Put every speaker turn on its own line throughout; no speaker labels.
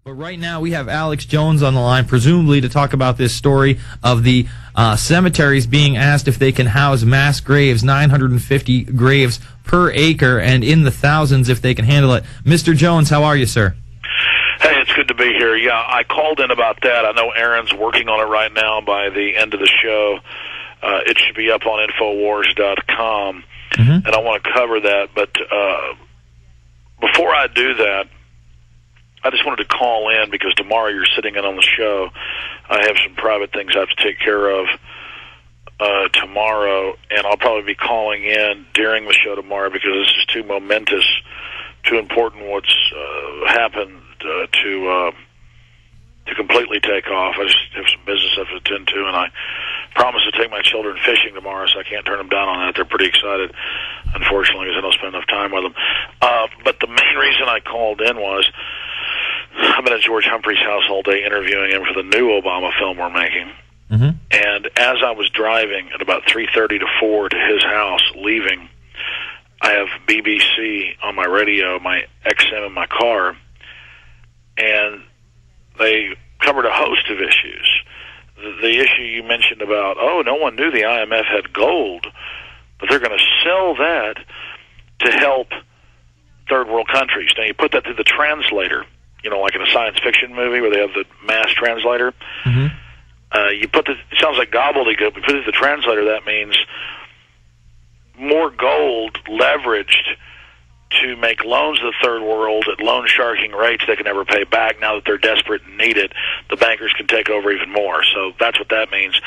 But right now we have Alex Jones on the line, presumably to talk about this story of the cemeteries being asked if they can house mass graves, 950 graves per acre, and in the thousands if they can handle it. Mr. Jones, how are you, sir?
Hey, it's good to be here. Yeah, I called in about that. I know Aaron's working on it right now. By the end of the show, it should be up on INFOWARRIOR.com, and I want to cover that. But before I do that, I just wanted to call in because tomorrow you're sitting in on the show. I have some private things I have to take care of tomorrow, and I'll probably be calling in during the show tomorrow because this is too momentous, too important what's happened to completely take off. I just have some business I have to attend to, and I promise to take my children fishing tomorrow, so I can't turn them down on that. They're pretty excited, unfortunately, because I don't spend enough time with them. But the main reason I called in was I've been at George Humphrey's house all day interviewing him for the new Obama film we're making. And as I was driving at about 3:30 to 4 to his house, leaving, I have BBC on my radio, my XM in my car, and they covered a host of issues. The issue you mentioned about, no one knew the IMF had gold, but they're going to sell that to help third world countries. Now, you put that through the translator, you know, like in a science fiction movie where they have the mass translator. It sounds like gobbledygook. We put it through the translator, that means more gold leveraged to make loans to the third world at loan sharking rates they can never pay back. Now that they're desperate and need it, the bankers can take over even more. So that's what that means.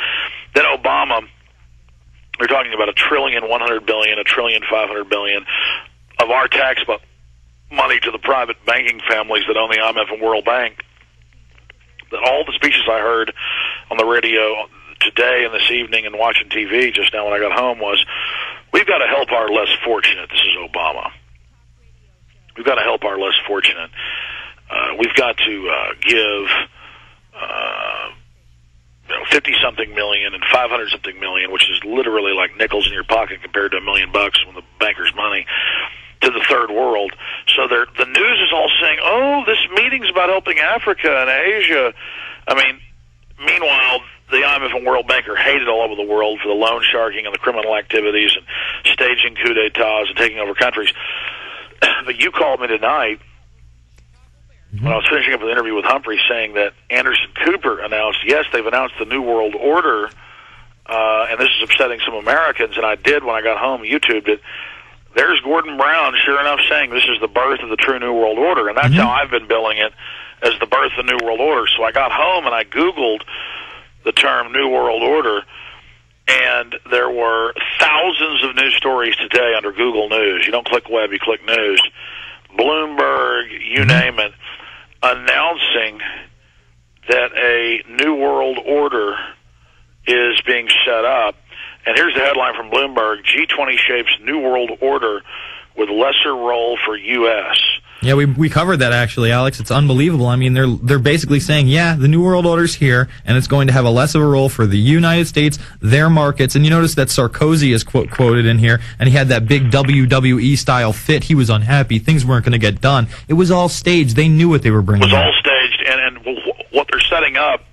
Then Obama, they're talking about $1.1 trillion, $1.5 trillion of our tax money to the private banking families that own the IMF and World Bank. That all the speeches I heard on the radio today and this evening and watching TV just now when I got home was, we've got to help our less fortunate. This is Obama. We've got to help our less fortunate. We've got to give 50-something million and 500-something million, which is literally like nickels in your pocket compared to $1 million when the banker's money, to the third world. So the news is all saying, this meeting's about helping Africa and Asia. I mean, meanwhile, the IMF and World Bank are hated all over the world for the loan sharking and the criminal activities and staging coup d'etats and taking over countries. But you called me tonight when I was finishing up an interview with Humphrey saying that Anderson Cooper announced, yes, they've announced the New World Order, and this is upsetting some Americans, and I did when I got home, YouTubed it. There's Gordon Brown, sure enough, saying this is the birth of the true New World Order, and that's how I've been billing it, as the birth of the New World Order. So I got home and I Googled the term New World Order, and there were thousands of news stories today under Google News. You don't click web, you click news. Bloomberg, you name it, announcing that a New World Order is being set up. And here's the headline from Bloomberg: G20 shapes New World Order with lesser role for U.S.
Yeah, we covered that actually, Alex. It's unbelievable. I mean, they're basically saying, yeah, the New World Order's here, and it's going to have a less of a role for the United States, their markets. And you notice that Sarkozy is quoted in here, and he had that big WWE-style fit. He was unhappy. Things weren't going to get done. It was all staged. They knew what they were bringing.
It was all staged, and what they're setting up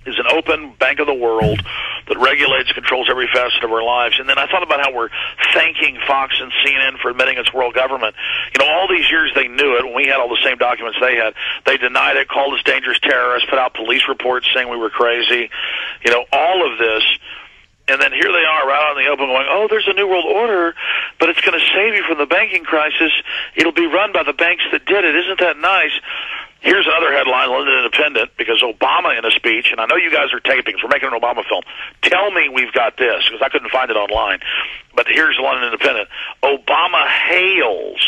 is an open bank of the world that regulates, controls every facet of our lives. And then I thought about how we're thanking Fox and CNN for admitting it's world government. You know, all these years they knew it. When we had all the same documents they had, they denied it, called us dangerous terrorists, put out police reports saying we were crazy. You know, all of this. And then here they are right out in the open going, there's a New World Order, but it's going to save you from the banking crisis. It'll be run by the banks that did it. Isn't that nice? Here's another headline, London Independent, because Obama in a speech, and I know you guys are taping because we're making an Obama film. Tell me we've got this, because I couldn't find it online. But here's the London Independent. Obama hails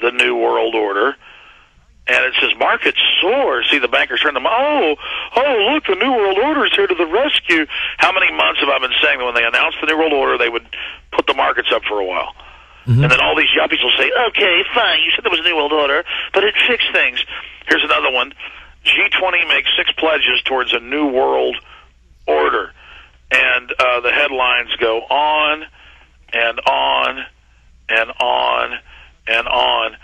the New World Order, and it says markets soar. See, the bankers turn them, look, the New World Order is here to the rescue. How many months have I been saying that when they announced the New World Order, they would put the markets up for a while? And then all these yuppies will say, okay, fine, you said there was a New World Order, but it fixed things. Here's another one. G20 makes 6 pledges towards a New World Order. And the headlines go on and on and on and on.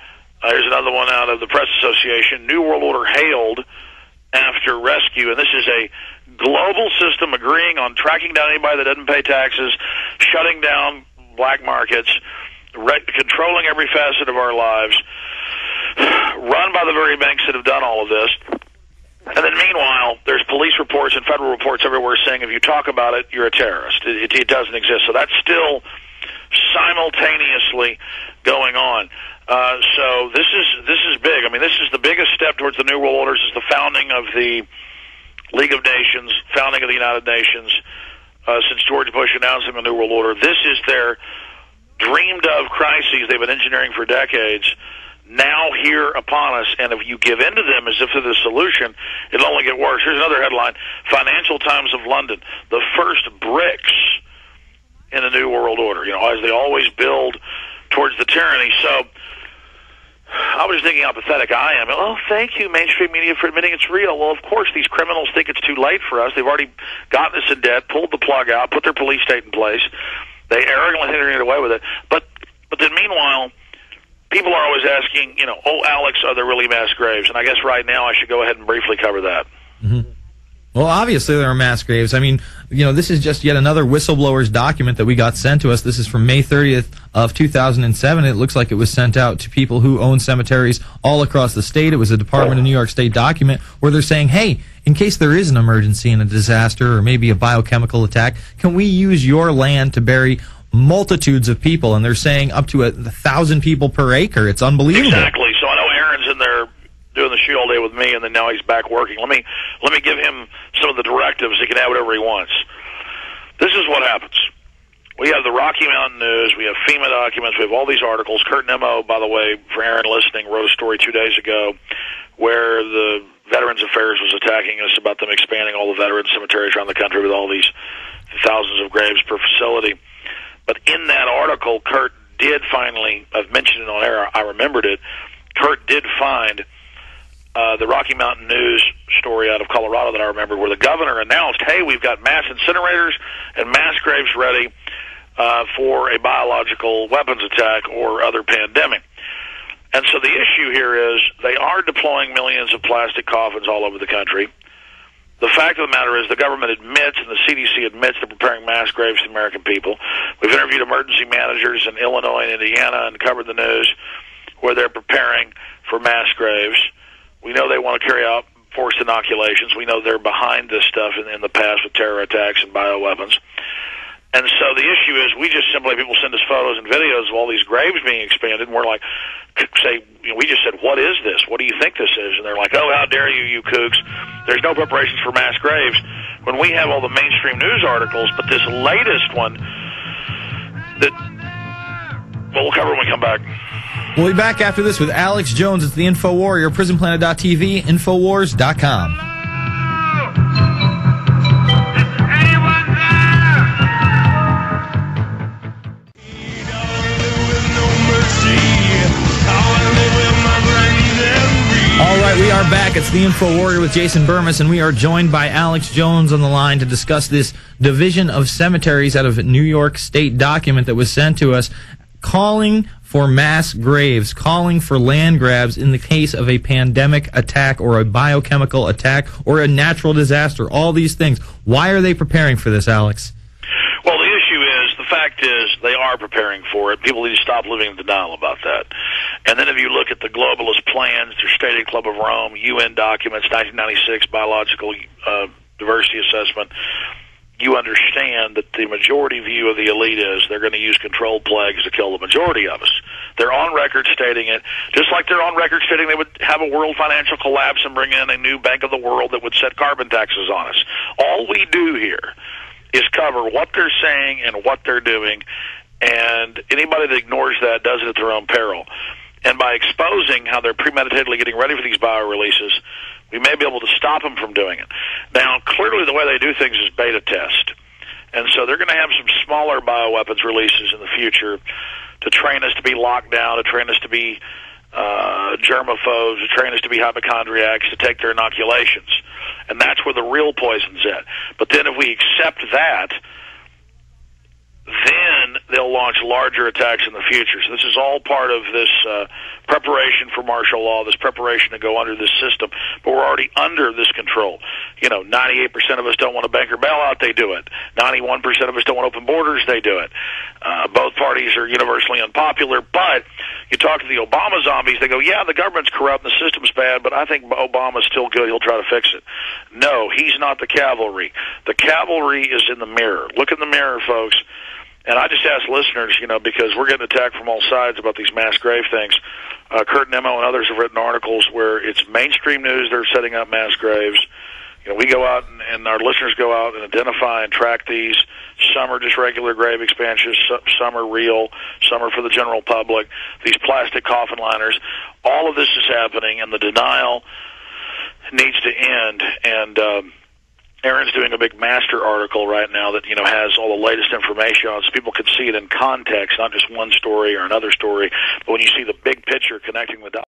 Here's another one out of the Press Association. New World Order hailed after rescue, and this is a global system agreeing on tracking down anybody that doesn't pay taxes, shutting down black markets, controlling every facet of our lives, run by the very banks that have done all of this. And then meanwhile, there's police reports and federal reports everywhere saying if you talk about it, you're a terrorist. It doesn't exist. So that's still simultaneously going on. So this is big. I mean, this is the biggest step towards the New World Order is the founding of the League of Nations, founding of the United Nations, since George Bush announcing the New World Order. This is their dreamed-of crises they've been engineering for decades, now here upon us, and if you give in to them as if they're the solution, it'll only get worse. Here's another headline, Financial Times of London, the first bricks in the New World Order, you know, as they always build towards the tyranny. So I was thinking how pathetic I am. Oh, thank you, mainstream media, for admitting it's real. Well, of course, these criminals think it's too late for us. They've already gotten us in debt, pulled the plug out, put their police state in place. They arrogantly think they're going to get away with it. But then meanwhile, people are always asking, you know, oh, Alex, are there really mass graves? And I guess right now I should go ahead and briefly cover that.
Mm-hmm. Well, obviously there are mass graves. I mean, you know, this is just yet another whistleblower's document that we got sent to us. This is from May 30th of 2007. It looks like it was sent out to people who own cemeteries all across the state. It was a Department of New York State document where they're saying, hey, in case there is an emergency and a disaster or maybe a biochemical attack, can we use your land to bury multitudes of people? And they're saying up to 1,000 people per acre. It's unbelievable.
Exactly. So I know Aaron's in there doing the show all day with me, and then now he's back working. Let me give him some of the directives. He can have whatever he wants. This is what happens. We have the Rocky Mountain News. We have FEMA documents. We have all these articles. Kurt Nimmo, by the way, for Aaron listening, wrote a story 2 days ago where the Veterans Affairs was attacking us about them expanding all the veteran cemeteries around the country with all these thousands of graves per facility. But in that article, Kurt did finally, I've mentioned it on air, I remembered it, Kurt did find the Rocky Mountain News story out of Colorado that I remember where the governor announced, hey, we've got mass incinerators and mass graves ready for a biological weapons attack or other pandemic. And so the issue here is they are deploying millions of plastic coffins all over the country. The fact of the matter is the government admits and the CDC admits they're preparing mass graves to the American people. We've interviewed emergency managers in Illinois and Indiana and covered the news where they're preparing for mass graves. We know they want to carry out forced inoculations. We know they're behind this stuff in the past with terror attacks and bioweapons. And so the issue is we just simply, people send us photos and videos of all these graves being expanded, and we're like, say, you know, we just said, what is this? What do you think this is? And they're like, oh, how dare you, you kooks. There's no preparations for mass graves. When we have all the mainstream news articles, but this latest one that, well, we'll cover when we come back.
We'll be back after this with Alex Jones. It's the InfoWarrior, PrisonPlanet.tv, Infowars.com. All right, we are back. It's the InfoWarrior with Jason Bermas, and we are joined by Alex Jones on the line to discuss this Division of Cemeteries out of New York State document that was sent to us, calling for mass graves, calling for land grabs in the case of a pandemic attack or a biochemical attack or a natural disaster, all these things. Why are they preparing for this, Alex?
Well, the issue is, the fact is, they are preparing for it. People need to stop living in denial about that. And then if you look at the globalist plans, their Stated Club of Rome, UN documents, 1996 biological diversity assessment, you understand that the majority view of the elite is they're going to use controlled plagues to kill the majority of us. They're on record stating it, just like they're on record stating they would have a world financial collapse and bring in a new Bank of the World that would set carbon taxes on us. All we do here is cover what they're saying and what they're doing, and anybody that ignores that does it at their own peril. And by exposing how they're premeditatedly getting ready for these bio-releases, we may be able to stop them from doing it. Now, clearly the way they do things is beta test. And so they're going to have some smaller bioweapons releases in the future to train us to be locked down, to train us to be germaphobes, to train us to be hypochondriacs, to take their inoculations. And that's where the real poison's at. But then if we accept that, then they'll launch larger attacks in the future. So this is all part of this preparation for martial law, this preparation to go under this system. But we're already under this control. 98% of us don't want a banker bailout, they do it. 91% of us don't want open borders, they do it. Both parties are universally unpopular, but you talk to the Obama zombies, they go, yeah, the government's corrupt and the system's bad, but I think Obama's still good, he'll try to fix it. No, he's not the cavalry. The cavalry is in the mirror. Look in the mirror, folks. And I just ask listeners, because we're getting attacked from all sides about these mass grave things. Kurt Nemo and others have written articles where it's mainstream news they're setting up mass graves. We go out and our listeners go out and identify and track these. Some are just regular grave expansions. Some are real. Some are for the general public. These plastic coffin liners. All of this is happening, and the denial needs to end. And Aaron's doing a big master article right now that has all the latest information on it, so people can see it in context, not just one story or another story, but when you see the big picture connecting the dots.